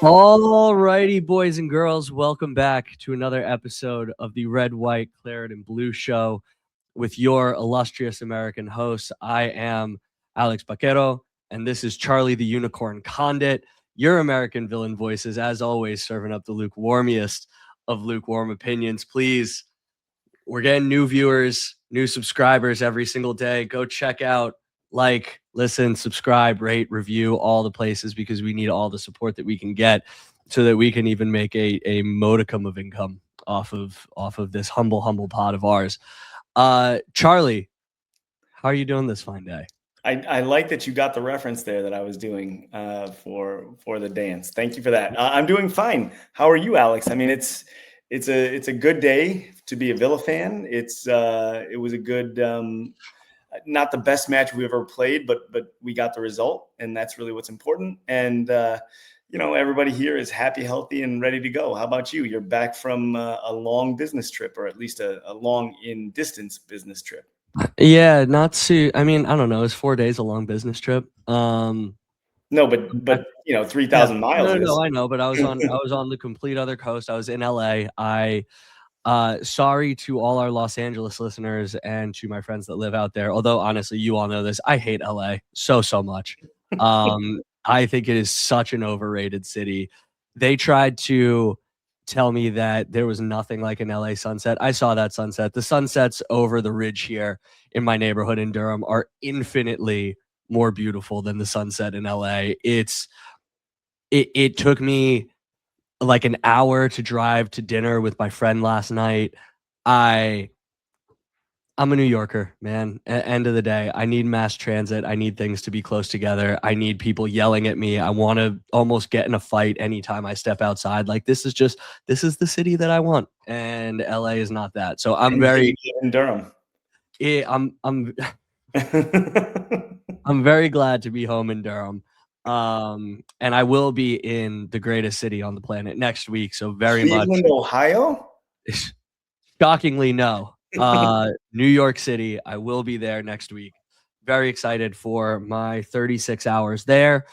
All righty, boys and girls, welcome back to another episode of the Red, White, Claret, and Blue Show with your illustrious American hosts. I am Alex Baquero, and this is Charlie the Unicorn Condit, your American villain voices, as always, serving up the lukewarmiest of lukewarm opinions. Please, we're getting new viewers, new subscribers every single day. Go check out, listen, subscribe, rate, review, all the places, because we need all the support that we can get so that we can even make a modicum of income off of this humble pod of ours. Charlie, how are you doing this fine day? I like that you got the reference there that I was doing for the dance. Thank you for that. I'm doing fine. How are you, Alex? I mean, it's a good day to be a Villa fan. It was a good, not the best match we've ever played, but we got the result, and that's really what's important. And everybody here is happy, healthy, and ready to go. How about you? You're back from a long business trip, or at least a long in distance business trip. Yeah, not too. I mean, I don't know. It's 4 days a long business trip. No, but 3,000 miles. No, I know. But I was on the complete other coast. I was in LA. Sorry to all our Los Angeles listeners and to my friends that live out there. Although honestly, you all know this. I hate LA so much. I think it is such an overrated city. They tried to tell me that there was nothing like an LA sunset. I saw that sunset. The sunsets over the ridge here in my neighborhood in Durham are infinitely more beautiful than the sunset in LA. It took me like an hour to drive to dinner with my friend last night. I'm a New Yorker, man. End of the day, I need mass transit. I need things to be close together. I need people yelling at me. I want to almost get in a fight anytime I step outside. Like this is the city that I want, and LA is not that. So I'm very in Durham. Yeah, I'm I'm very glad to be home in Durham. And I will be in the greatest city on the planet next week. So very much Cleveland, Ohio? Shockingly, no. New York City. I will be there next week. Very excited for my 36 hours there.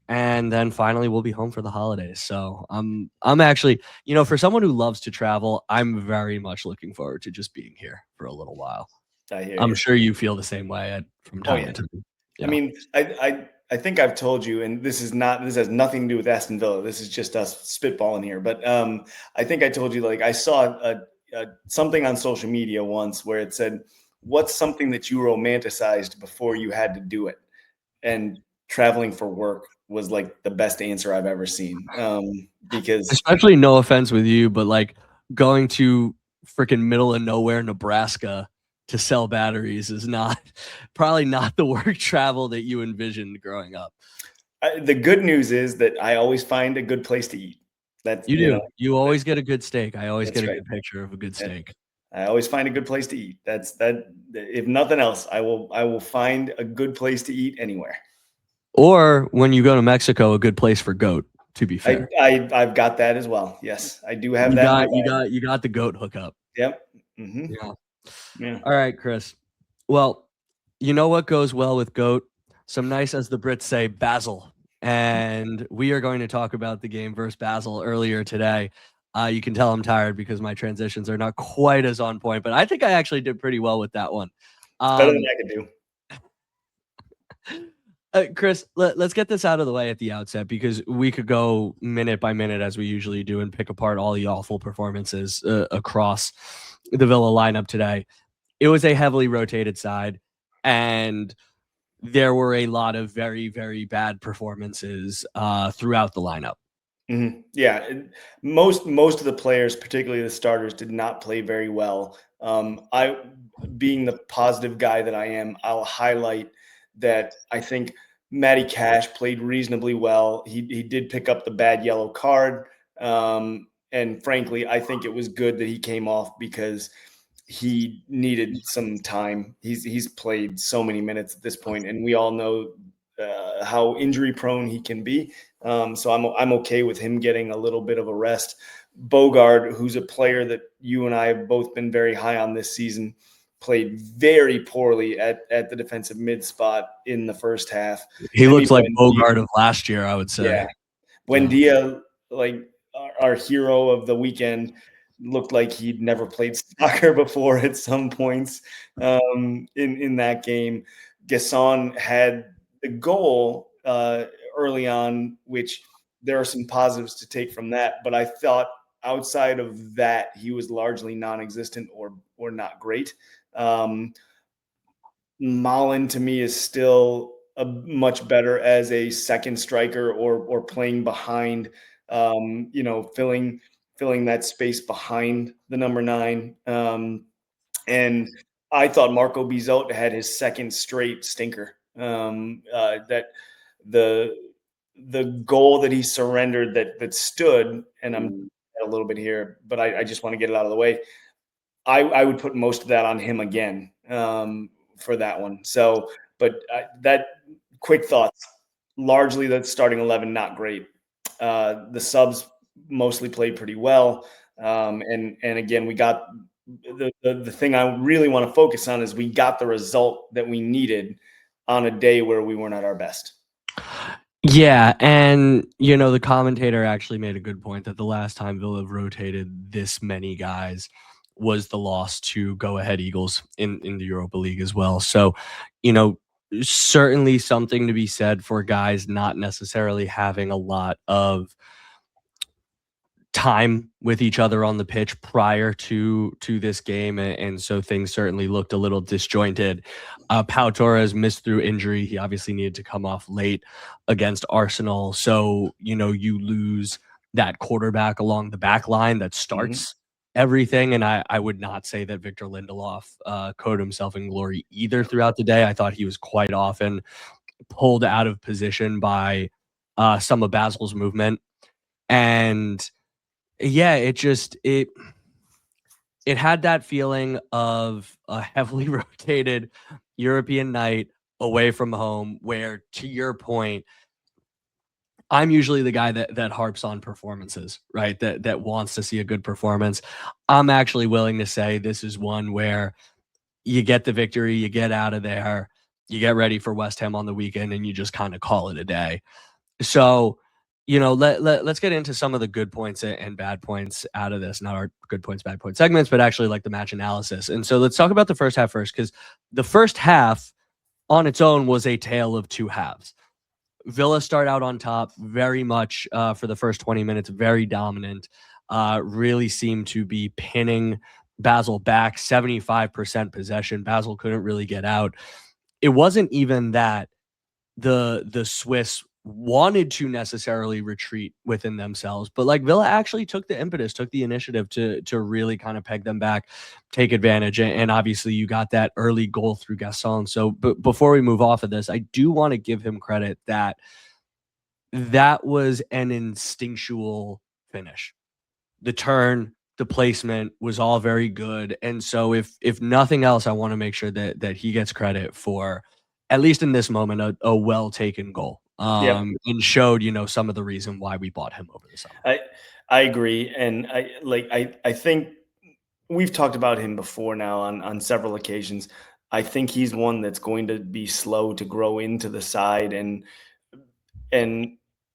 And then finally we'll be home for the holidays. So I'm actually, for someone who loves to travel, I'm very much looking forward to just being here for a little while. I'm sure you feel the same way from time to time. Yeah. I mean, I think I've told you, and this has nothing to do with Aston Villa. This is just us spitballing here. But I think I told you, like, I saw something on social media once where it said, "What's something that you romanticized before you had to do it?" And traveling for work was like the best answer I've ever seen. Because especially, no offense with you, but like going to freaking middle of nowhere Nebraska to sell batteries is probably not the work travel that you envisioned growing up. The good news is that I always find a good place to eat. You do. You always get a good steak. I always get a good picture of a good steak. I always find a good place to eat. That's that. If nothing else, I will find a good place to eat anywhere. Or when you go to Mexico, a good place for goat. To be fair, I've got that as well. Yes, I do have that. You got the goat hookup. Yep. Mm-hmm. Yeah. All right, Chris. Well, you know what goes well with goat? Some nice, as the Brits say, Basel. And we are going to talk about the game versus Basel earlier today. You can tell I'm tired because my transitions are not quite as on point, but I think I actually did pretty well with that one. Better than I could do. Chris, let's get this out of the way at the outset, because we could go minute by minute as we usually do and pick apart all the awful performances across the Villa lineup today. It was a heavily rotated side, and there were a lot of very, very bad performances throughout the lineup. Mm-hmm. Yeah, most of the players, particularly the starters, did not play very well. I, being the positive guy that I am, I'll highlight that I think Matty Cash played reasonably well. He did pick up the bad yellow card, and frankly, I think it was good that he came off because he needed some time. He's played so many minutes at this point, and we all know how injury prone he can be. So I'm okay with him getting a little bit of a rest. Bogard, who's a player that you and I have both been very high on this season, played very poorly at the defensive mid spot in the first half. He looks like Bogard of last year, I would say. Yeah. Buendia like our hero of the weekend looked like he'd never played soccer before at some points in that game. Gasson had the goal early on, which there are some positives to take from that. But I thought outside of that, he was largely non-existent or not great. Malen to me is still a much better as a second striker or playing behind, filling that space behind the number 9. And I thought Marco Bizot had his second straight stinker. That the goal that he surrendered that stood, and I'm a little bit here, but I just want to get it out of the way. I would put most of that on him again for that one. So, but that quick thoughts, largely the starting 11, not great. The subs mostly played pretty well. And again, we got the thing I really want to focus on is we got the result that we needed on a day where we weren't at our best. Yeah, and the commentator actually made a good point that the last time Villa rotated this many guys was the loss to Go Ahead Eagles in the Europa League as well. So, certainly something to be said for guys not necessarily having a lot of time with each other on the pitch prior to this game, and so things certainly looked a little disjointed. Pau Torres missed through injury. He obviously needed to come off late against Arsenal, so you lose that quarterback along the back line that starts everything. And I would not say that Victor Lindelof coated himself in glory either throughout the day. I thought he was quite often pulled out of position by some of Basel's movement. And yeah, it had that feeling of a heavily rotated European night away from home where, to your point, I'm usually the guy that harps on performances, right? That wants to see a good performance. I'm actually willing to say this is one where you get the victory, you get out of there, you get ready for West Ham on the weekend, and you just kind of call it a day. So, let's get into some of the good points and bad points out of this. Not our good points, bad points segments, but actually like the match analysis. And so let's talk about the first half first, because the first half on its own was a tale of two halves. Villa start out on top very much for the first 20 minutes, very dominant, really seemed to be pinning Basel back, 75% possession. Basel couldn't really get out. It wasn't even that the Swiss wanted to necessarily retreat within themselves, but like Villa actually took the impetus, took the initiative to really kind of peg them back, take advantage. And obviously you got that early goal through Gasson. So but before we move off of this, I do want to give him credit that was an instinctual finish. The turn, the placement was all very good. And so if nothing else, I want to make sure that he gets credit for, at least in this moment, a well-taken goal. And showed, some of the reason why we bought him over the summer. I agree. And I think we've talked about him before now on several occasions. I think he's one that's going to be slow to grow into the side, and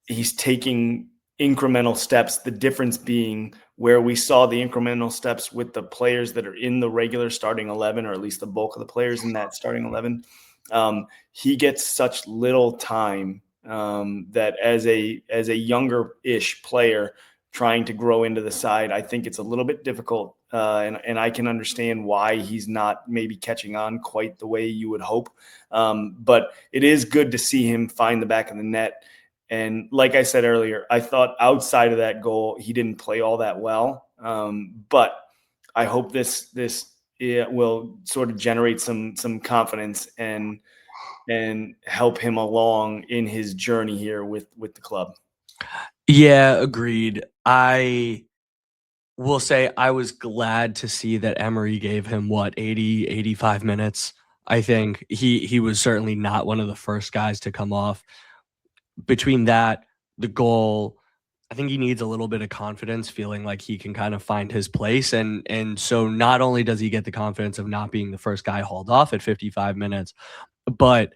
he's taking incremental steps. The difference being where we saw the incremental steps with the players that are in the regular starting 11, or at least the bulk of the players in that starting 11. He gets such little time that as a younger-ish player trying to grow into the side, I think it's a little bit difficult, and I can understand why he's not maybe catching on quite the way you would hope. But it is good to see him find the back of the net. And like I said earlier, I thought outside of that goal, he didn't play all that well. But I hope this will sort of generate some confidence and help him along in his journey here with the club. Yeah, agreed. I will say I was glad to see that Emery gave him 80, 85 minutes. I think he was certainly not one of the first guys to come off. Between that, the goal, I think he needs a little bit of confidence, feeling like he can kind of find his place. And so not only does he get the confidence of not being the first guy hauled off at 55 minutes, but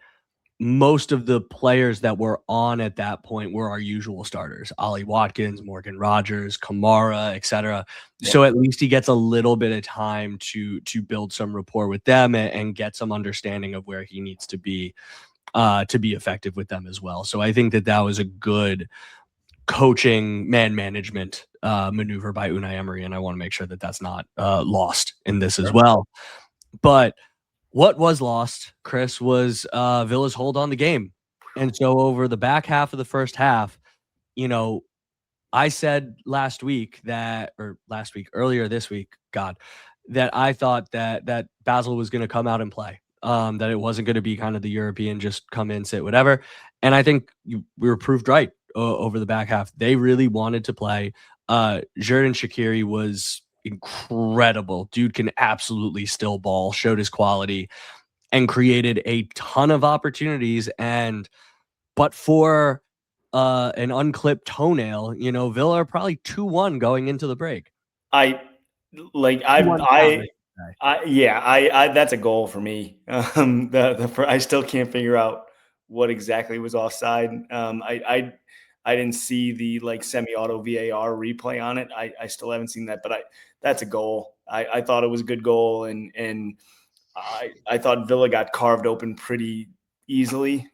most of the players that were on at that point were our usual starters: Ollie Watkins, Morgan Rogers, Kamara, etc. So at least he gets a little bit of time to build some rapport with them and get some understanding of where he needs to be effective with them as well. So I think that was a good coaching man management maneuver by Unai Emery, and I want to make sure that that's not lost in this as well. But what was lost, Chris, was Villa's hold on the game. And so over the back half of the first half, you know, I said earlier this week, God, that I thought that Basel was going to come out and play, that it wasn't going to be kind of the European, just come in, sit, whatever. And I think we were proved right over the back half. They really wanted to play. Xherdan Shaqiri was incredible. Dude can absolutely still ball, showed his quality, and created a ton of opportunities. But for an unclipped toenail, Villa are probably 2-1 going into the break. That's a goal for me. I still can't figure out what exactly was offside. I didn't see the semi-auto VAR replay on it. I still haven't seen that, but that's a goal. I thought it was a good goal, and I thought Villa got carved open pretty easily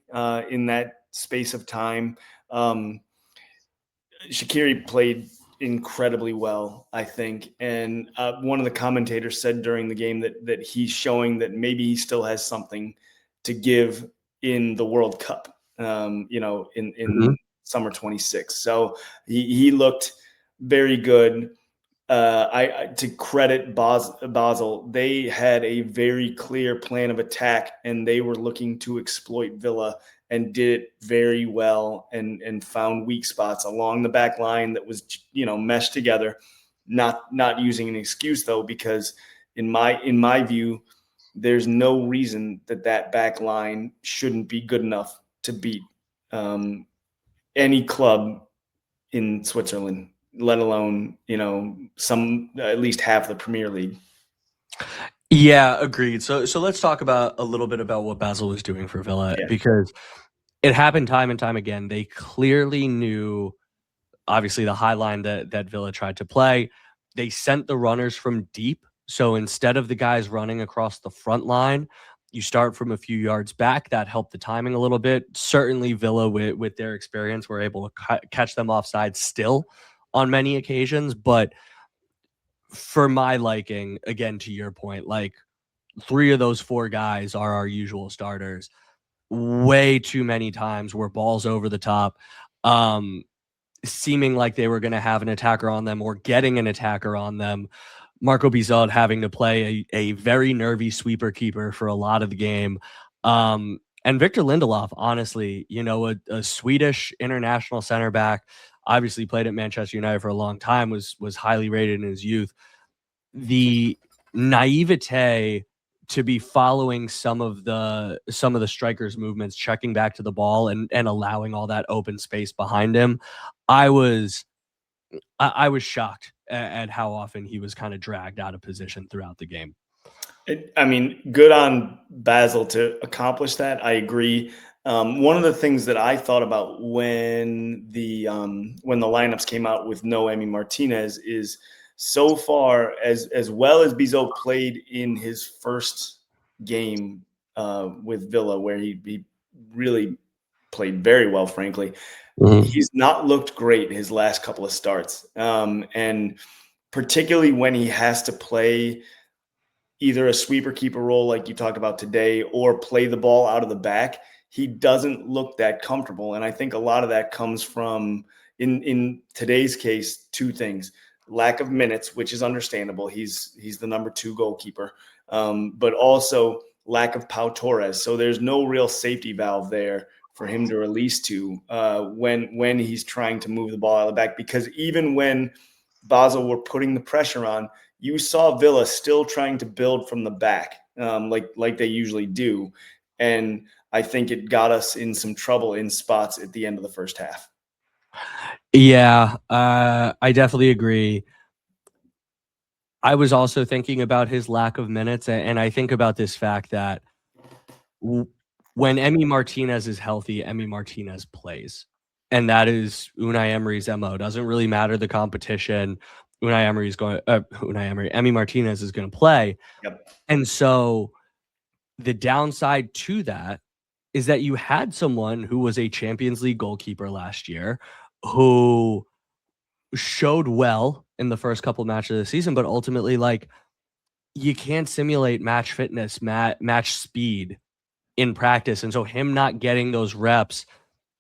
in that space of time. Shaqiri played incredibly well, I think. And one of the commentators said during the game that he's showing that maybe he still has something to give in the World Cup, in summer 26. So he looked very good. To credit Basel, they had a very clear plan of attack, and they were looking to exploit Villa and did it very well, and found weak spots along the back line that was meshed together. Not using an excuse though, because in my view, there's no reason that back line shouldn't be good enough to beat any club in Switzerland, let alone at least half the Premier League. Yeah, agreed. So let's talk about a little bit about what Basel was doing for Villa, because it happened time and time again. They clearly knew, obviously, the high line that Villa tried to play. They sent the runners from deep. So instead of the guys running across the front line, you start from a few yards back. That helped the timing a little bit. Certainly Villa, with their experience, were able to catch them offside still on many occasions. But for my liking, again, to your point, like 3 of those 4 guys are our usual starters. Way too many times where balls over the top, seeming like they were going to have an attacker on them or getting an attacker on them. Marco Bizot having to play a very nervy sweeper keeper for a lot of the game. And Victor Lindelof, honestly, a Swedish international center back, obviously played at Manchester United for a long time, was highly rated in his youth. The naivete to be following some of the strikers' movements, checking back to the ball and allowing all that open space behind him. I was shocked at how often he was kind of dragged out of position throughout the game. Good on Basel to accomplish that. I agree. One of the things that I thought about when the lineups came out with no Emi Martinez is, so far, as well as Bizot played in his first game with Villa, where he really played very well, frankly, he's not looked great his last couple of starts. And particularly when he has to play either a sweeper keeper role like you talked about today, or play the ball out of the back, he doesn't look that comfortable. And I think a lot of that comes from, in today's case, 2 things: lack of minutes, which is understandable. He's the number 2 goalkeeper, but also lack of Pau Torres. So there's no real safety valve there for him to release to when he's trying to move the ball out of the back. Because even when Basel were putting the pressure on, you saw Villa still trying to build from the back, like they usually do. And I think it got us in some trouble in spots at the end of the first half. Yeah, I definitely agree. I was also thinking about his lack of minutes, and I think about this fact that when Emi Martinez is healthy, Emi Martinez plays. And that is Unai Emery's MO. Doesn't really matter the competition. Emi Martinez is going to play. Yep. And so the downside to that is that you had someone who was a Champions League goalkeeper last year who showed well in the first couple matches of the season, but ultimately, like, you can't simulate match fitness, match speed in practice. And so him not getting those reps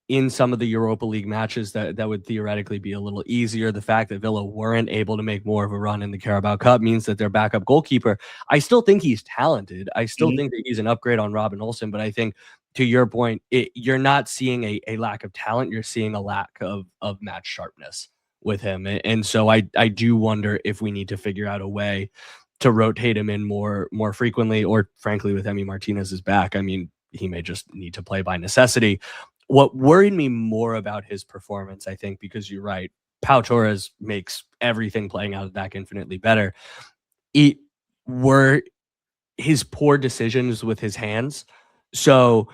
in some of the Europa League matches that would theoretically be a little easier. The fact that Villa weren't able to make more of a run in the Carabao Cup means that their backup goalkeeper, I still think he's talented. I still think that he's an upgrade on Robin Olsen, but I think to your point, you're not seeing a lack of talent. You're seeing a lack of match sharpness with him. And so I do wonder if we need to figure out a way to rotate him in more frequently, or frankly, with Emi Martinez's back, I mean, he may just need to play by necessity. What worried me more about his performance, I think, because you're right, Pau Torres makes everything playing out of the back infinitely better. It were his poor decisions with his hands. So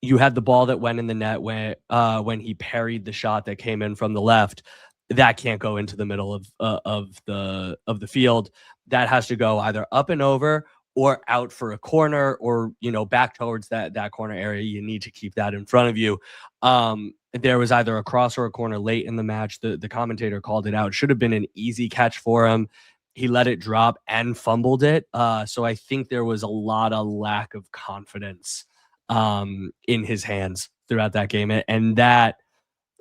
you had the ball that went in the net when he parried the shot that came in from the left. That can't go into the middle of the field. That has to go either up and over or out for a corner, or back towards that corner area. You need to keep that in front of you. There was either a cross or a corner late in the match. The commentator called it out. Should have been an easy catch for him. He let it drop and fumbled it. So I think there was a lot of lack of confidence in his hands throughout that game, and that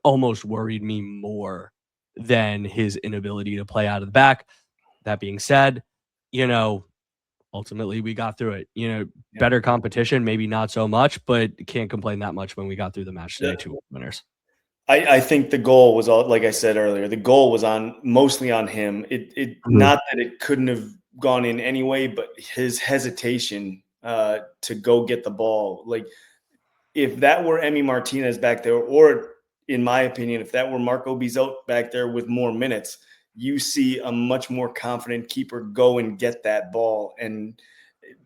almost worried me more than his inability to play out of the back. That being said, ultimately we got through it. Better competition, maybe not so much, but can't complain that much when we got through the match today. 2 winners. I think the goal was all, like I said earlier, the goal was mostly on him. Not that it couldn't have gone in anyway, but his hesitation to go get the ball. Like, if that were Emi Martinez back there, or in my opinion, if that were Marco Bizot back there with more minutes, you see a much more confident keeper go and get that ball and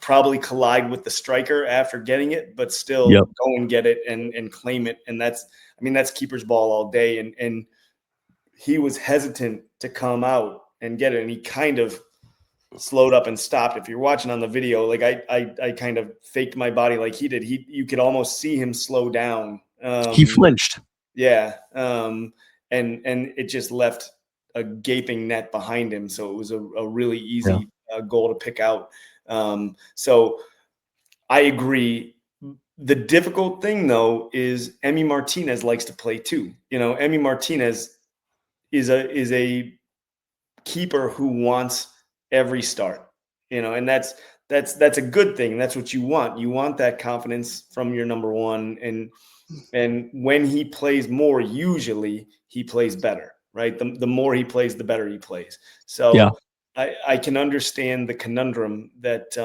probably collide with the striker after getting it, but still go and get it and claim it. And that's keeper's ball all day. And he was hesitant to come out and get it. And he kind of slowed up and stopped. If you're watching on the video, like I kind of faked my body like he did. You could almost see him slow down. He flinched. Yeah. And it just left a gaping net behind him. So it was a really easy goal to pick out. So I agree. The difficult thing, though, is Emi Martinez likes to play too. Emi Martinez is a keeper who wants every start. And that's a good thing. That's what you want. You want that confidence from your number one. And when he plays more, usually he plays better, right? The more he plays, the better he plays. So I can understand the conundrum that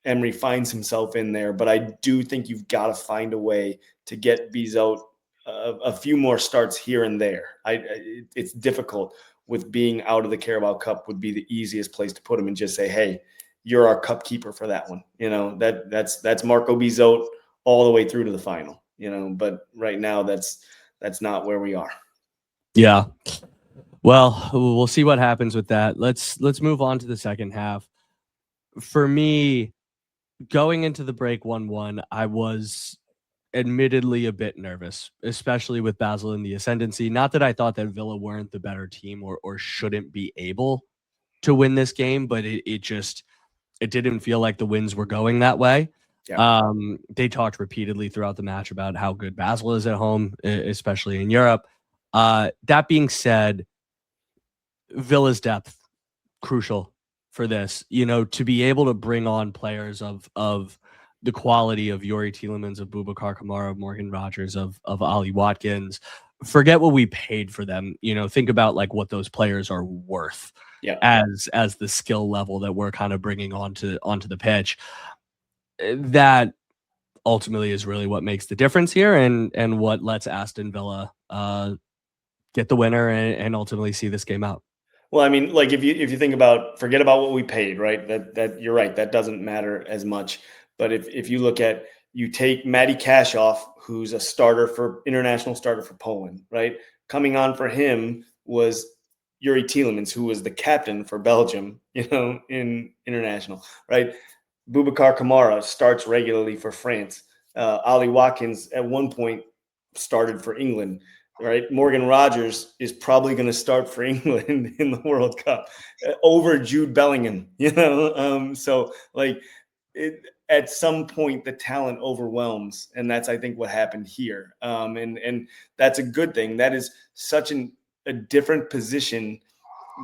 Emery finds himself in there, but I do think you've got to find a way to get Bizot a few more starts here and there. It's difficult with being out of the Carabao Cup. Would be the easiest place to put him and just say, hey, you're our cup keeper for that one. That's Marco Bizot all the way through to the final, but right now that's not where we are. Yeah. Well, we'll see what happens with that. Let's move on to the second half. For me, going into the break 1-1, I was admittedly a bit nervous, especially with Basel in the ascendancy. Not that I thought that Villa weren't the better team or shouldn't be able to win this game, but it didn't feel like the wins were going that way. Yeah. They talked repeatedly throughout the match about how good Basel is at home, especially in Europe. That being said, Villa's depth, crucial for this, to be able to bring on players of the quality of Yuri Tielemans, of Boubacar Kamara, of Morgan Rogers, of Ollie Watkins. Forget what we paid for them. Think about like what those players are worth as the skill level that we're kind of bringing onto the pitch. That ultimately is really what makes the difference here, and what lets Aston Villa get the winner and ultimately see this game out. Well, I mean, like if you think about, forget about what we paid, right? That you're right. That doesn't matter as much. But if you look at, you take Matty Kashoff, who's a international starter for Poland, right? Coming on for him was Yuri Tielemans, who was the captain for Belgium, in international, right? Boubacar Kamara starts regularly for France. Ollie Watkins at one point started for England, right? Morgan Rogers is probably going to start for England in the World Cup over Jude Bellingham, so like at some point the talent overwhelms, and that's, I think, what happened here. And that's a good thing. That is such a different position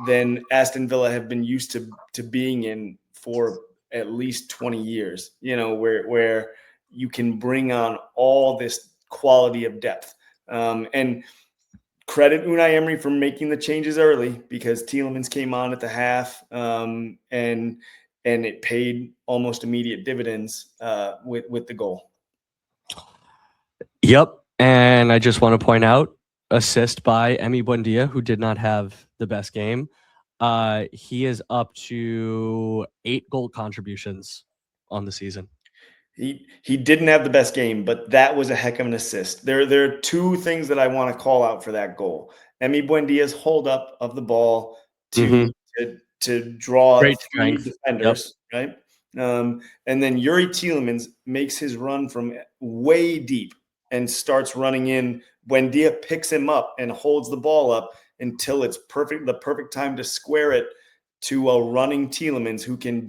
than Aston Villa have been used to being in for at least 20 years, where you can bring on all this quality of depth. And credit Unai Emery for making the changes early, because Tielemans came on at the half, and it paid almost immediate dividends with the goal. Yep. And I just want to point out, assist by Emi Buendia, who did not have the best game. He is up to 8 goal contributions on the season. He didn't have the best game, but that was a heck of an assist. There are 2 things that I want to call out for that goal. Emi Buendia's hold up of the ball to draw Great 3 strength. defenders, right? And then Yuri Tielemans makes his run from way deep and starts running in. Buendia picks him up and holds the ball up until it's the perfect time to square it to a running Tielemans, who can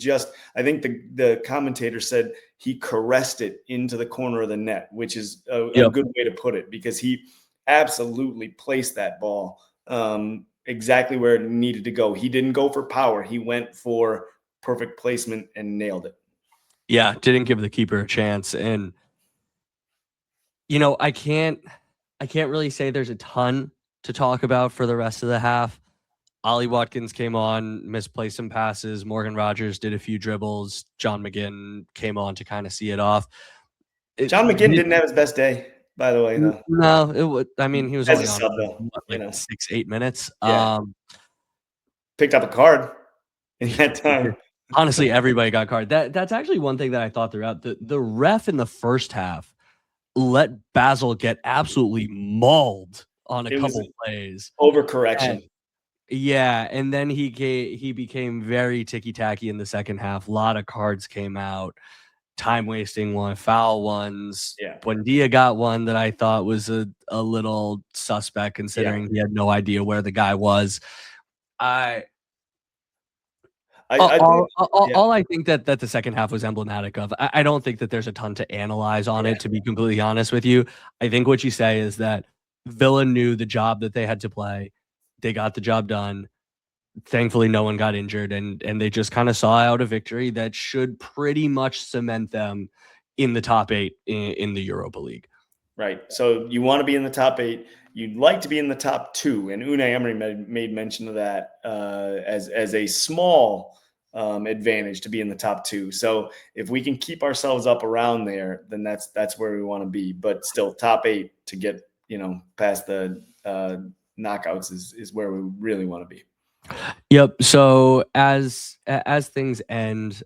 I think the commentator said he caressed it into the corner of the net, which is a good way to put it, because he absolutely placed that ball exactly where it needed to go. He didn't go for power. He went for perfect placement and nailed it. Yeah, didn't give the keeper a chance. And, I can't really say there's a ton to talk about for the rest of the half. Ollie Watkins came on, misplaced some passes. Morgan Rogers did a few dribbles. John McGinn came on to kind of see it off. John McGinn didn't have his best day, by the way, though. No, it would. I mean, he was As only a on sub, for, though, 6-8 minutes. Yeah. Picked up a card in that time. Honestly, everybody got card. That's actually one thing that I thought throughout. The ref in the first half let Basel get absolutely mauled on a couple plays. Overcorrection. And then he became very ticky-tacky in the second half. A lot of cards came out, time-wasting one, foul ones. Yeah. Buendia got one that I thought was a little suspect, considering he had no idea where the guy was. All I think that the second half was emblematic of. I don't think that there's a ton to analyze on it, to be completely honest with you. I think what you say is that Villa knew the job that they had to play. They got the job done. Thankfully, no one got injured, and they just kind of saw out a victory that should pretty much cement them in the top 8 in the Europa League. Right. So you want to be in the top 8. You'd like to be in the top 2, and Unai Emery made mention of that as a small advantage to be in the top 2. So if we can keep ourselves up around there, then that's where we want to be. But still, top 8 to get past the knockouts is where we really want to be. Yep. So as things end,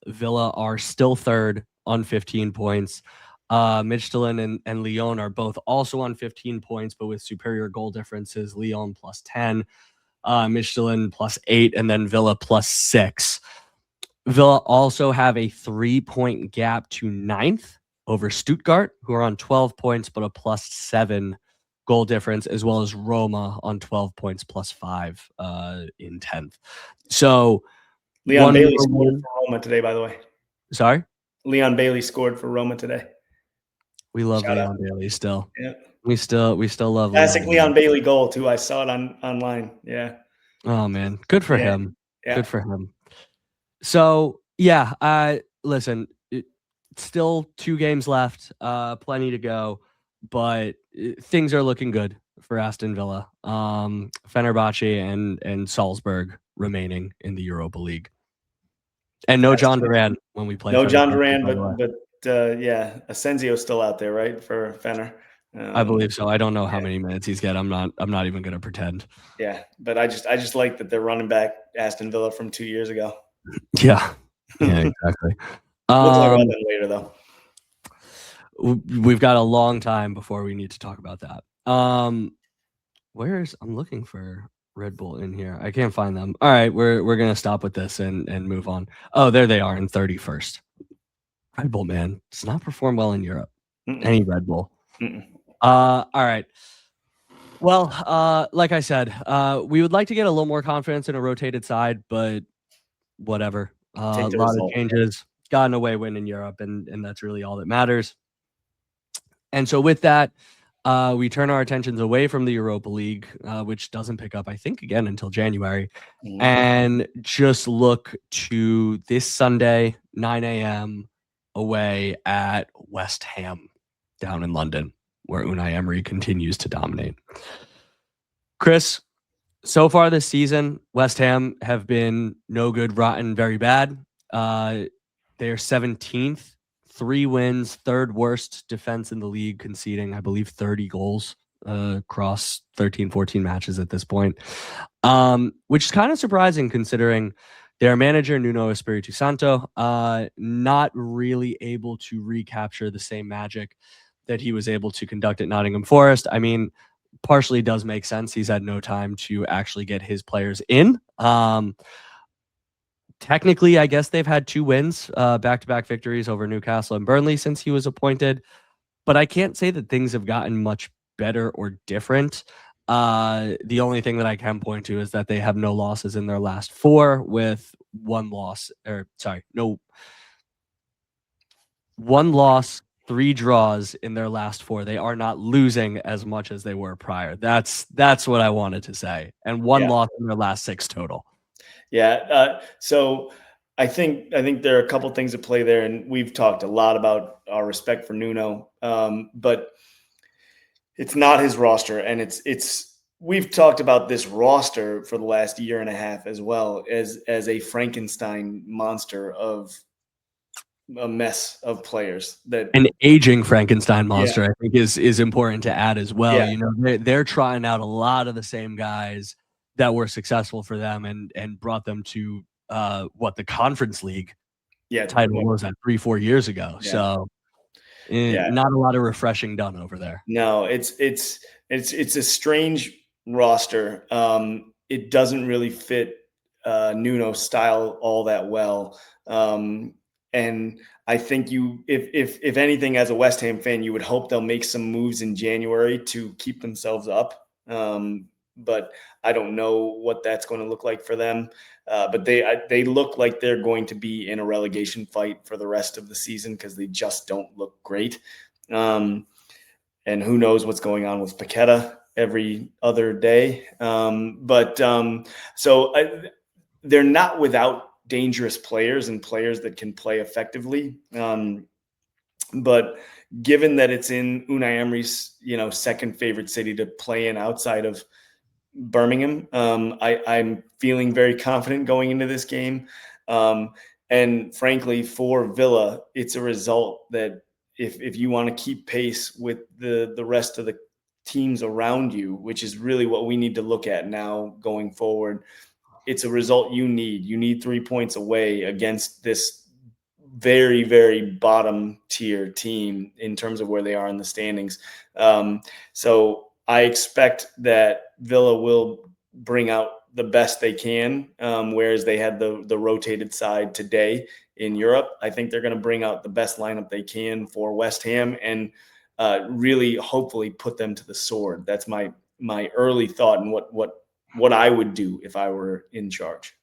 Villa are still third on 15 points. Midtjylland and Lyon are both also on 15 points, but with superior goal differences. Lyon plus 10, Midtjylland plus 8, and then Villa plus 6. Villa also have a 3-point gap to 9th over Stuttgart, who are on 12 points, but a plus 7 goal difference, as well as Roma on 12 points plus 5 in 10th. So Leon Bailey scored for Roma today, by the way. Sorry? Leon Bailey scored for Roma today. We love Leon Bailey still. Yeah. We still love classic Leon Bailey goal too. I saw it online. Yeah. Oh man, good for him. Yeah. Good for him. So yeah, listen, still 2 games left, plenty to go, but things are looking good for Aston Villa. Fenerbahce and Salzburg remaining in the Europa League. And no John Duran when we play. No John Duran, but Asensio's still out there, right, for Fener. I believe so. I don't know how many minutes he's got. I'm not even going to pretend. Yeah, but I just like that they're running back Aston Villa from 2 years ago. Yeah, exactly. We'll talk about that later, though. we've got a long time before we need to talk about that. I'm looking for Red Bull in here. I can't find them. All right, we're gonna stop with this and move on. Oh, there they are in 31st. Red Bull, man, does not perform well in Europe. Any Red Bull. All right. Well, like I said, we would like to get a little more confidence in a rotated side, but whatever. A lot of changes. Got an away win in Europe, and that's really all that matters. And so with that, we turn our attentions away from the Europa League, which doesn't pick up, I think, again until January, and just look to this Sunday, 9 a.m. away at West Ham down in London, where Unai Emery continues to dominate. Chris, so far this season, West Ham have been no good, rotten, very bad. They're 17th, 3 wins, third worst defense in the league, conceding, I believe, 30 goals across 13, 14 matches at this point, which is kind of surprising considering their manager, Nuno Espiritu Santo, not really able to recapture the same magic that he was able to conduct at Nottingham Forest. I mean, partially does make sense. He's had no time to actually get his players in. Technically, I guess they've had 2 wins, back-to-back victories over Newcastle and Burnley since he was appointed. But I can't say that things have gotten much better or different. The only thing that I can point to is that they have no losses in their last 4 with 1 loss, 3 draws in their last 4. They are not losing as much as they were prior. That's what I wanted to say. And 1 loss in their last 6 total. Yeah. So I think there are a couple things at play there, and we've talked a lot about our respect for Nuno, but it's not his roster, and we've talked about this roster for the last year and a half as well as a Frankenstein monster of a mess of players. That an aging Frankenstein monster, I think, is important to add as well. You know, they're trying out a lot of the same guys that were successful for them and brought them to what the Conference League title was at 3-4 years ago. So not a lot of refreshing done over there. No, it's a strange roster. It doesn't really fit Nuno's style all that well. And I think if anything, as a West Ham fan, you would hope they'll make some moves in January to keep themselves up. But I don't know what that's going to look like for them. But they look like they're going to be in a relegation fight for the rest of the season because they just don't look great. And who knows what's going on with Paqueta every other day. So they're not without dangerous players and players that can play effectively. But given that it's in Unai Emery's, second favorite city to play in outside of Birmingham, I'm feeling very confident going into this game. And frankly, for Villa, it's a result that if you want to keep pace with the rest of the teams around you, which is really what we need to look at now going forward, it's a result you need. You need 3 points away against this very, very bottom tier team in terms of where they are in the standings. So I expect that Villa will bring out the best they can, whereas they had the rotated side today in Europe. I think they're going to bring out the best lineup they can for West Ham and really hopefully put them to the sword. That's my early thought and what I would do if I were in charge.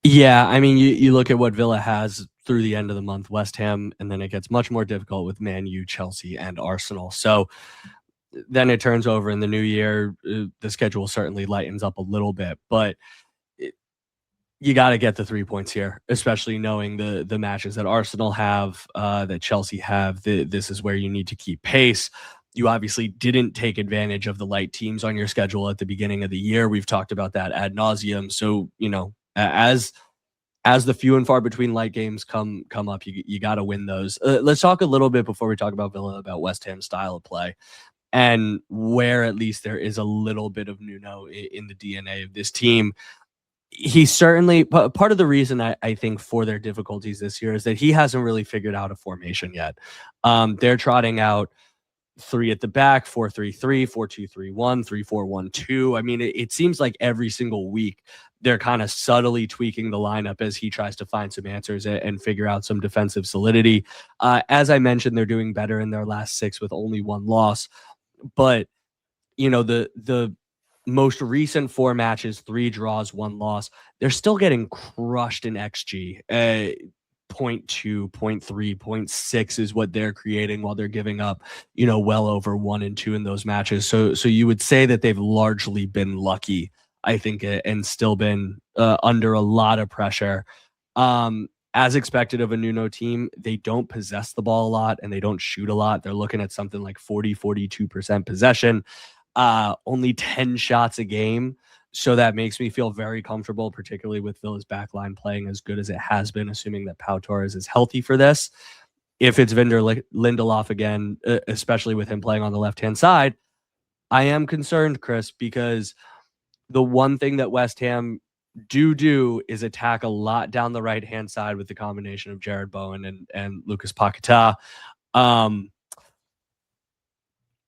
Yeah, I mean, you look at what Villa has through the end of the month, West Ham, and then it gets much more difficult with Man U, Chelsea, and Arsenal. So then it turns over in the new year. The schedule certainly lightens up a little bit, but you got to get the 3 points here, especially knowing the matches that Arsenal have, that Chelsea have. This is where you need to keep pace. You obviously didn't take advantage of the light teams on your schedule at the beginning of the year. We've talked about that ad nauseum. So, as the few and far between light games come up, you got to win those. Let's talk a little bit before we talk about Villa about West Ham's style of play and where at least there is a little bit of Nuno in the DNA of this team. He's certainly part of the reason I think for their difficulties this year is that he hasn't really figured out a formation yet. They're trotting out 3 at the back, 4-3-3, 4-2-3-1, 3-4-1-2. I mean, it seems like every single week they're kind of subtly tweaking the lineup as he tries to find some answers and figure out some defensive solidity. As I mentioned, they're doing better in their last 6 with only 1 loss. But, the most recent 4 matches, 3 draws, 1 loss, they're still getting crushed in XG. 0.2, 0.3, 0.6 is what they're creating while they're giving up, well over 1 and 2 in those matches. So you would say that they've largely been lucky, I think, and still been under a lot of pressure. As expected of a Nuno team, they don't possess the ball a lot and they don't shoot a lot. They're looking at something like 42% possession, only 10 shots a game. So that makes me feel very comfortable, particularly with Villa's backline playing as good as it has been, assuming that Pau Torres is healthy for this. If it's Lindelof again, especially with him playing on the left-hand side, I am concerned, Chris, because the one thing that West Ham do is attack a lot down the right-hand side with the combination of Jared Bowen and Lucas Paquetá.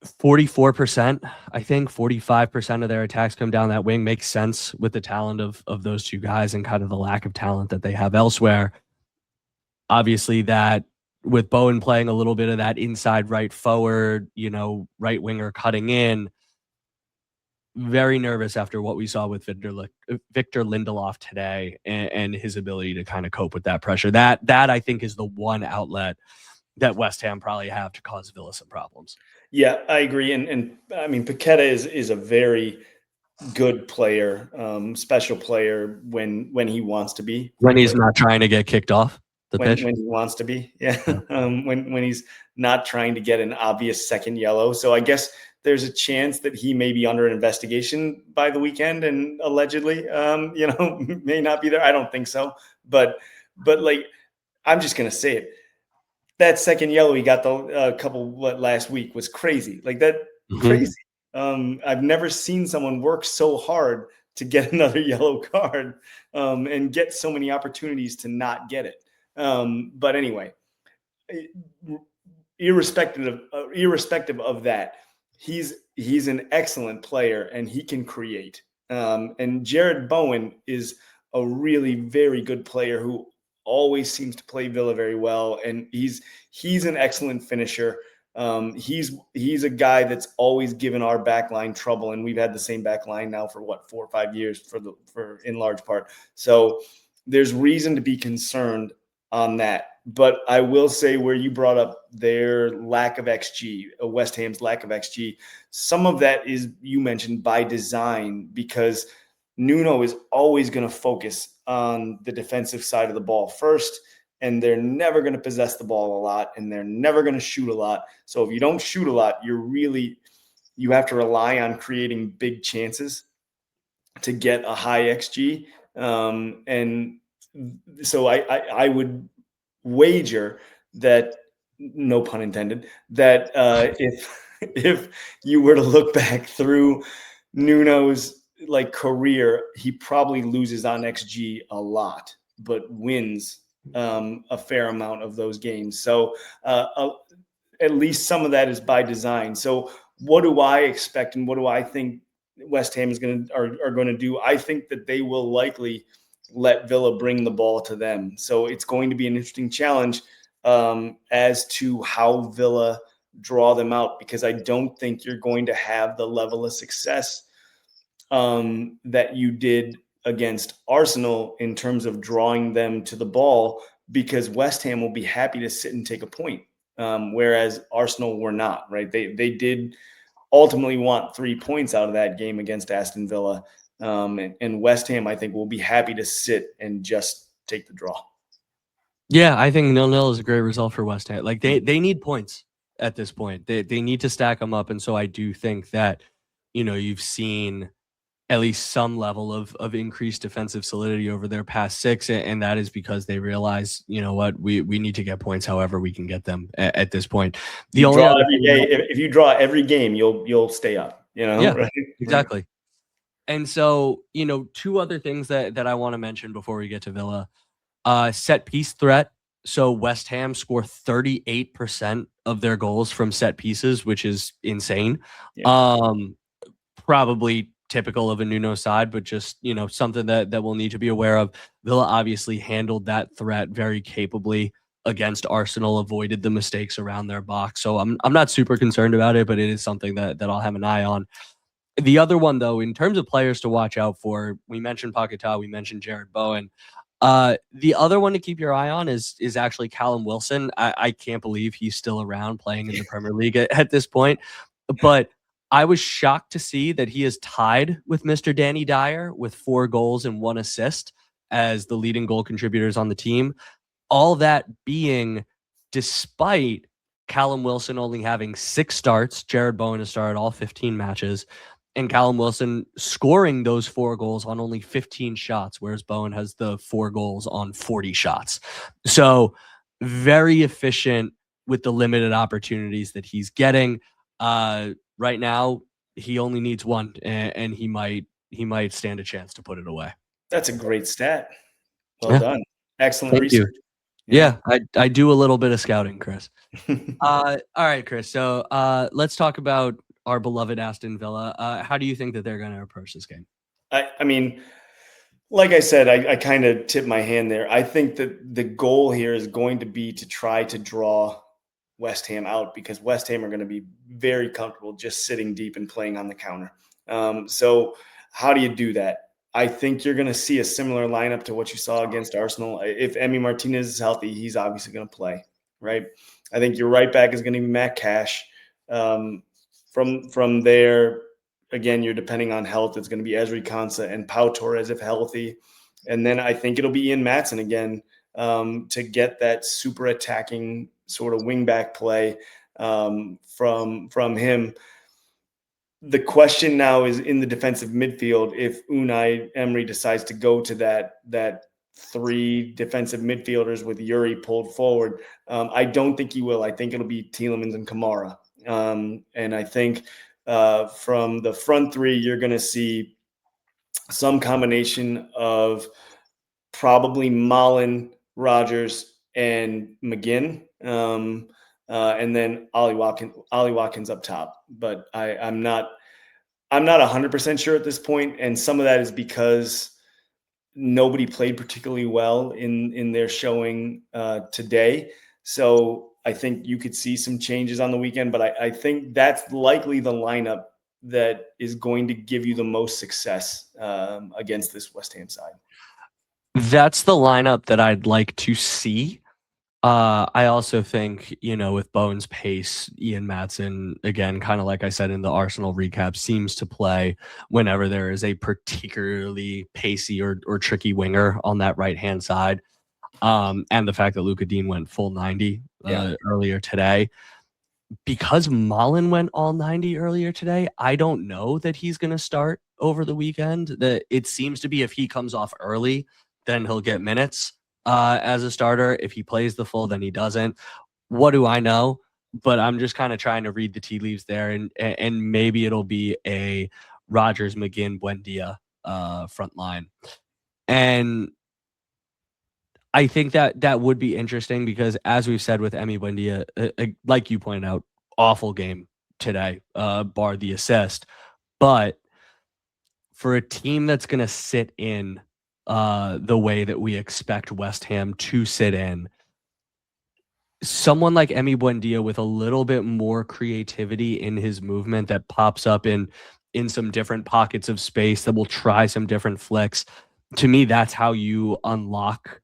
44%, I think 45% of their attacks come down that wing. Makes sense with the talent of those 2 guys and kind of the lack of talent that they have elsewhere. Obviously, that with Bowen playing a little bit of that inside right forward, right winger cutting in, very nervous after what we saw with Victor Lindelof today and his ability to kind of cope with that pressure. That I think is the one outlet that West Ham probably have to cause Villa some problems. Yeah, I agree. And I mean, Paqueta is a very good player, special player when he wants to be. When he's not trying to get kicked off the pitch. When he wants to be, yeah. When he's not trying to get an obvious second yellow. So I guess there's a chance that he may be under investigation by the weekend and allegedly, may not be there. I don't think so. But like, I'm just going to say it. That second yellow he got last week was crazy. Like that, crazy. I've never seen someone work so hard to get another yellow card and get so many opportunities to not get it. But anyway, irrespective of that, he's an excellent player and he can create. And Jared Bowen is a really very good player who always seems to play Villa very well, and he's an excellent finisher. He's a guy that's always given our back line trouble, and we've had the same back line now for 4 or 5 years for in large part. So there's reason to be concerned on that. But I will say, where you brought up their lack of XG, West Ham's lack of XG, some of that is, you mentioned, by design, because Nuno is always going to focus on the defensive side of the ball first, and they're never going to possess the ball a lot, and they're never going to shoot a lot. So if you don't shoot a lot, you have to rely on creating big chances to get a high XG. And so I would wager that, no pun intended, that if you were to look back through Nuno's career, he probably loses on XG a lot, but wins a fair amount of those games. So at least some of that is by design. So what do I expect, and what do I think West Ham are going to do? I think that they will likely let Villa bring the ball to them. So it's going to be an interesting challenge as to how Villa draw them out, because I don't think you're going to have the level of success that you did against Arsenal in terms of drawing them to the ball, because West Ham will be happy to sit and take a point, whereas Arsenal were not, right? They did ultimately want 3 points out of that game against Aston Villa. And West Ham, I think, will be happy to sit and just take the draw. Yeah, I think 0-0 is a great result for West Ham. Like they need points at this point. They need to stack them up. And so I do think that, you've seen at least some level of increased defensive solidity over their past 6. And that is because they realize, what, we need to get points however we can get them at this point. If you draw every game, you'll stay up, Yeah, right? Exactly. And so, two other things that I want to mention before we get to Villa. Set piece threat. So West Ham score 38% of their goals from set pieces, which is insane. Yeah. Um, Probably typical of a Nuno side, but just, something that we'll need to be aware of. Villa obviously handled that threat very capably against Arsenal, avoided the mistakes around their box. So I'm not super concerned about it, but it is something that I'll have an eye on. The other one, though, in terms of players to watch out for, we mentioned Paquetá, we mentioned Jared Bowen. The other one to keep your eye on is actually Callum Wilson. I can't believe he's still around playing in the Premier League at this point. But I was shocked to see that he is tied with Mr. Danny Dyer with 4 goals and 1 assist as the leading goal contributors on the team. All that being despite Callum Wilson only having 6 starts. Jared Bowen has started all 15 matches, and Callum Wilson scoring those 4 goals on only 15 shots, whereas Bowen has the 4 goals on 40 shots. So very efficient with the limited opportunities that he's getting. Right now, he only needs 1, and he might stand a chance to put it away. That's a great stat. Well done. Excellent Thank research. you. Yeah, I do a little bit of scouting, Chris. All right, Chris. So let's talk about our beloved Aston Villa. How do you think that they're going to approach this game? I mean, like I said, I kind of tipped my hand there. I think that the goal here is going to be to try to draw West Ham out, because West Ham are going to be very comfortable just sitting deep and playing on the counter. So how do you do that? I think you're going to see a similar lineup to what you saw against Arsenal. If Emi Martinez is healthy, he's obviously going to play, right? I think your right back is going to be Matt Cash. From there, again, you're depending on health. It's going to be Ezri Konsa and Pau Torres if healthy. And then I think it'll be Ian Maatsen again to get that super attacking sort of wingback play from him. The question now is in the defensive midfield, if Unai Emery decides to go to that 3 defensive midfielders with Yuri pulled forward. I don't think he will. I think it'll be Tielemans and Kamara. And I think from the front 3, you're going to see some combination of probably Malen, Rogers, and McGinn. And then Ollie Watkins up top. But I'm not 100% sure at this point, and some of that is because nobody played particularly well in their showing today. So I think you could see some changes on the weekend, but I think that's likely the lineup that is going to give you the most success against this West Ham side. That's the lineup that I'd like to see. I also think, with Bowen's pace, Ian Maatsen, again, kind of like I said in the Arsenal recap, seems to play whenever there is a particularly pacey or tricky winger on that right-hand side. And the fact that Luka Dean went full 90 earlier today. Because Malen went all 90 earlier today, I don't know that he's going to start over the weekend. It seems to be if he comes off early, then he'll get minutes as a starter. If he plays the full, then he doesn't. What do I know? But I'm just kind of trying to read the tea leaves there, and maybe it'll be a Rogers, McGinn, Buendia front line. And I think that would be interesting because, as we've said with Emi Buendia, like you pointed out, awful game today, bar the assist. But for a team that's going to sit in the way that we expect West Ham to sit in, someone like Emi Buendia with a little bit more creativity in his movement that pops up in some different pockets of space, that will try some different flicks. To me, that's how you unlock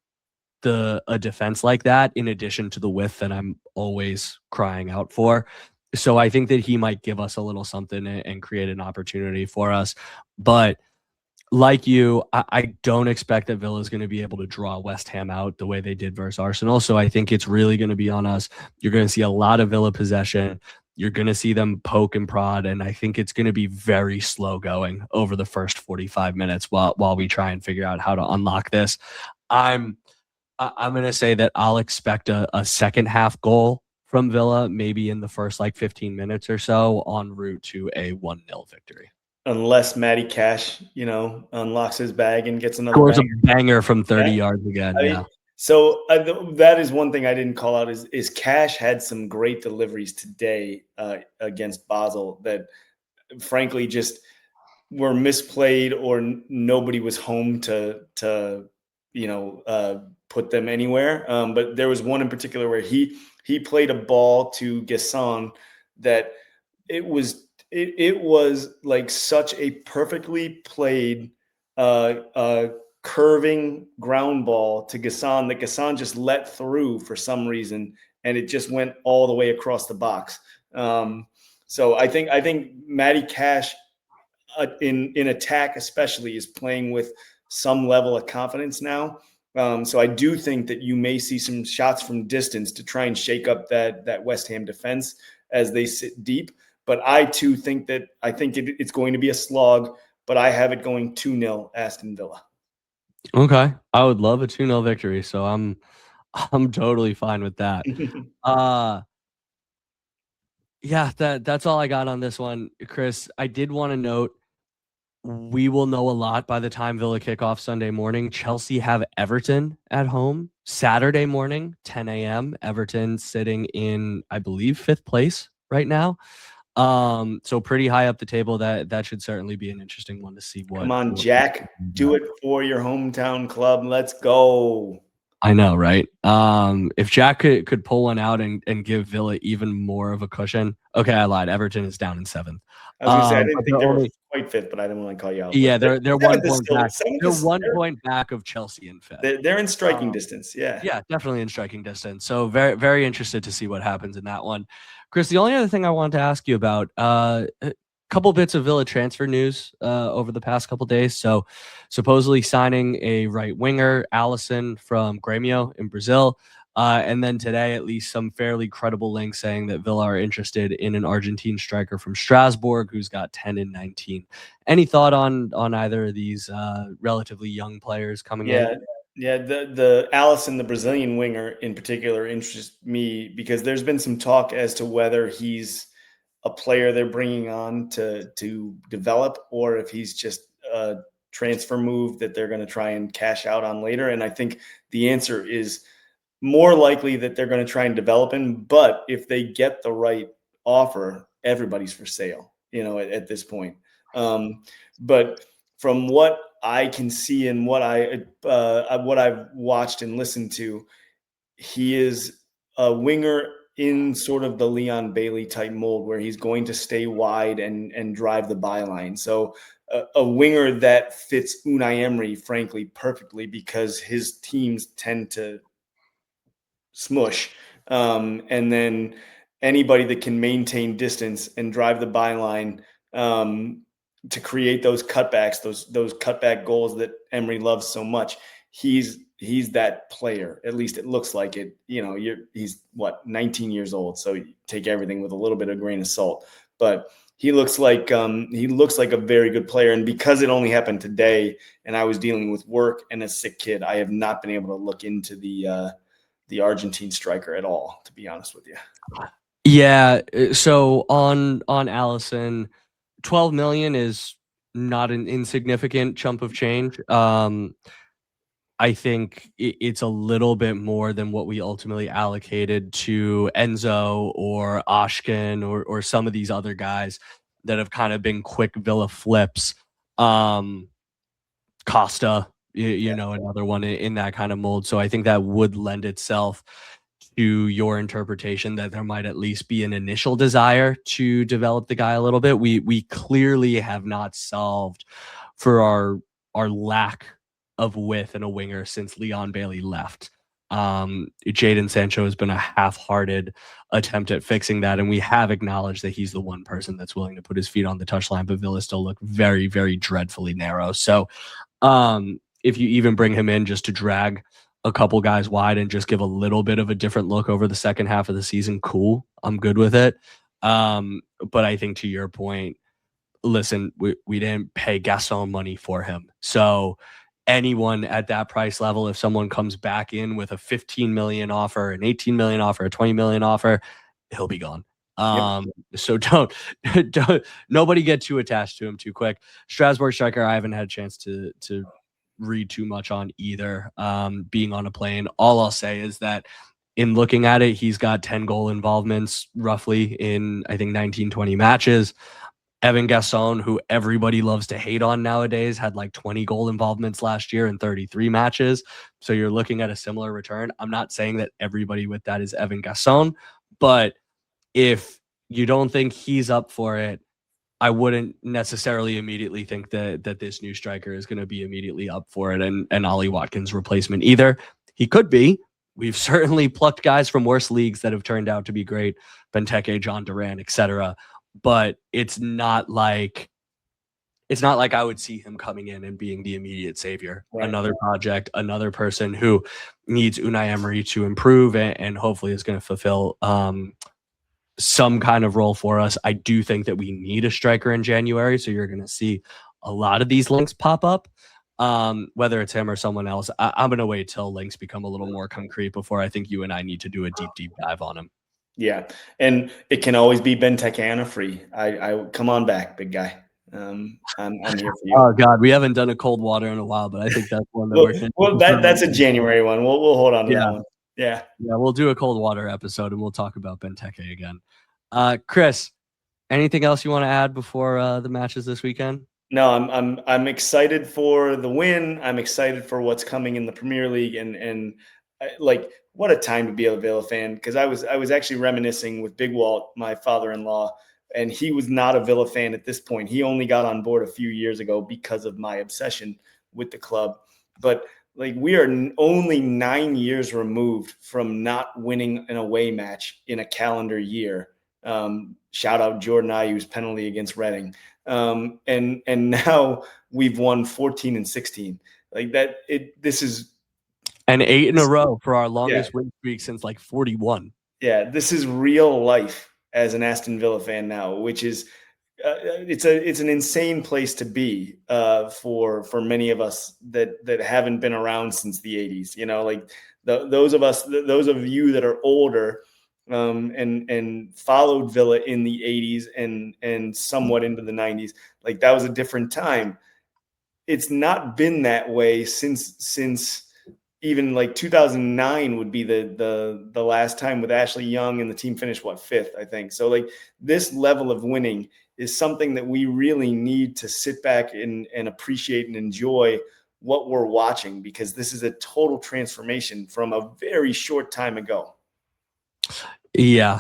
a defense like that, in addition to the width that I'm always crying out for. So I think that he might give us a little something and create an opportunity for us. But like you, I don't expect that Villa is going to be able to draw West Ham out the way they did versus Arsenal. So I think it's really going to be on us. You're going to see a lot of Villa possession. You're going to see them poke and prod, and I think it's going to be very slow going over the first 45 minutes while we try and figure out how to unlock this. I'm going to say that I'll expect a second half goal from Villa, maybe in the first 15 minutes or so, en route to a 1-0 victory. unless Matty Cash, unlocks his bag and gets another Scores a bang. banger from 30 Yeah. yards again. I Yeah. mean, so that is one thing I didn't call out is Cash had some great deliveries today against Basel that frankly just were misplayed or nobody was home to put them anywhere. But there was one in particular where he played a ball to Gasson that it was like such a perfectly played curving ground ball to Gasson that Gasson just let through for some reason, and it just went all the way across the box. So I think Matty Cash in attack especially is playing with some level of confidence now. So I do think that you may see some shots from distance to try and shake up that West Ham defense as they sit deep. But I too think it's going to be a slog, but I have it going 2-0 Aston Villa. Okay. I would love a 2-0 victory, so I'm totally fine with that. Yeah, that's all I got on this one, Chris. I did want to note we will know a lot by the time Villa kick off Sunday morning. Chelsea have Everton at home Saturday morning, 10 a.m. Everton sitting in, I believe, 5th place right now. So pretty high up the table. That should certainly be an interesting one to see what. Come on, Jack, do it for your hometown club. Let's go. I know, right? If Jack could pull one out and give Villa even more of a cushion. Okay, I lied. Everton is down in 7th. I was gonna say I didn't But think they're they were only quite fit, but I didn't want to call you out. yeah, But they're 1 seventh is point still back. seventh They're is 1 point back of Chelsea in 5th. they're in striking distance. Yeah. Yeah, definitely in striking distance. So very, very interested to see what happens in that one. Chris, the only other thing I wanted to ask you about, a couple bits of Villa transfer news over the past couple days. So supposedly signing a right winger, Allison from Grêmio in Brazil. And then today, at least some fairly credible links saying that Villa are interested in an Argentine striker from Strasbourg who's got 10 and 19. Any thought on either of these relatively young players coming in? Yeah, the Allison, the Brazilian winger in particular, interests me because there's been some talk as to whether he's a player they're bringing on to develop or if he's just a transfer move that they're going to try and cash out on later. And I think the answer is more likely that they're going to try and develop him. But if they get the right offer, everybody's for sale, at this point. But from what I can see and what I've watched and listened to, he is a winger in sort of the Leon Bailey type mold where he's going to stay wide and drive the byline. So a winger that fits Unai Emery, frankly, perfectly because his teams tend to smush. And then anybody that can maintain distance and drive the byline to create those cutbacks, those cutback goals that Emery loves so much. He's that player. At least it looks like it. He's 19 years old, so you take everything with a little bit of grain of salt. But he looks like a very good player. And because it only happened today, and I was dealing with work and a sick kid, I have not been able to look into the Argentine striker at all, to be honest with you. Yeah. So on Allison, 12 million is not an insignificant chunk of change. I think it's a little bit more than what we ultimately allocated to Enzo or Ashkin or some of these other guys that have kind of been quick Villa flips. Costa, another one in that kind of mold. So I think that would lend itself to your interpretation that there might at least be an initial desire to develop the guy a little bit. We clearly have not solved for our lack of width in a winger since Leon Bailey left. Jadon Sancho has been a half-hearted attempt at fixing that, and we have acknowledged that he's the one person that's willing to put his feet on the touchline, but Villa still look very, very dreadfully narrow. So if you even bring him in just to drag a couple guys wide and just give a little bit of a different look over the second half of the season, cool. I'm good with it. But I think to your point, listen, we didn't pay Gaston money for him. So anyone at that price level, if someone comes back in with a 15 million offer, an 18 million offer, a 20 million offer, he'll be gone. So don't nobody get too attached to him too quick. Strasbourg striker, I haven't had a chance to read too much on either. Being on a plane, all I'll say is that in looking at it, he's got 10 goal involvements roughly in, I think, 19-20 matches. Evan Gasson, who everybody loves to hate on nowadays, had like 20 goal involvements last year in 33 matches. So you're looking at a similar return. I'm not saying that everybody with that is Evan Gasson, but if you don't think he's up for it, I wouldn't necessarily immediately think that this new striker is going to be immediately up for it and Ollie Watkins' replacement either. He could be. We've certainly plucked guys from worse leagues that have turned out to be great, Benteke, John Duran, etc. But it's not like I would see him coming in and being the immediate savior. Right. Another project, another person who needs Unai Emery to improve and hopefully is going to fulfill some kind of role for us. I do think that we need a striker in January, so you're going to see a lot of these links pop up, whether it's him or someone else. I'm going to wait till links become a little more concrete before I think you and I need to do a deep dive on him. Yeah, and it can always be Benteke free. I come on back, big guy. I'm here for you. Oh God, we haven't done a cold water in a while, but I think that's one that that's a January one. We'll hold on to that one. Yeah, we'll do a cold water episode and we'll talk about Benteke again. Chris, anything else you want to add before the matches this weekend? No, I'm excited for the win. I'm excited for what's coming in the Premier League, and like what a time to be a Villa fan, because I was actually reminiscing with Big Walt, my father-in-law, and he was not a Villa fan at this point. He only got on board a few years ago because of my obsession with the club. But like, we are only 9 years removed from not winning an away match in a calendar year. Shout out Jordan Ayew's penalty against Reading. And now we've won 14 and 16. Like that, this is an 8 in a row for our longest win streak since like 41. Yeah, this is real life as an Aston Villa fan now, which is it's an insane place to be for many of us that haven't been around since the 80s. You know, like those of you that are older and followed Villa in the 80s and somewhat into the 90s, like that was a different time. It's not been that way since even like 2009 would be the last time with Ashley Young, and the team finished fifth, I think. So like this level of winning is something that we really need to sit back and appreciate and enjoy what we're watching, because this is a total transformation from a very short time ago. Yeah,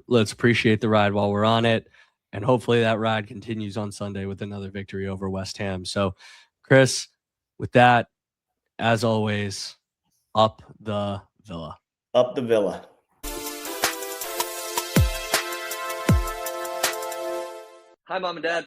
let's appreciate the ride while we're on it, and hopefully that ride continues on Sunday with another victory over West Ham. So, Chris, with that, as always, up the Villa. Up the Villa. Hi, Mom and Dad.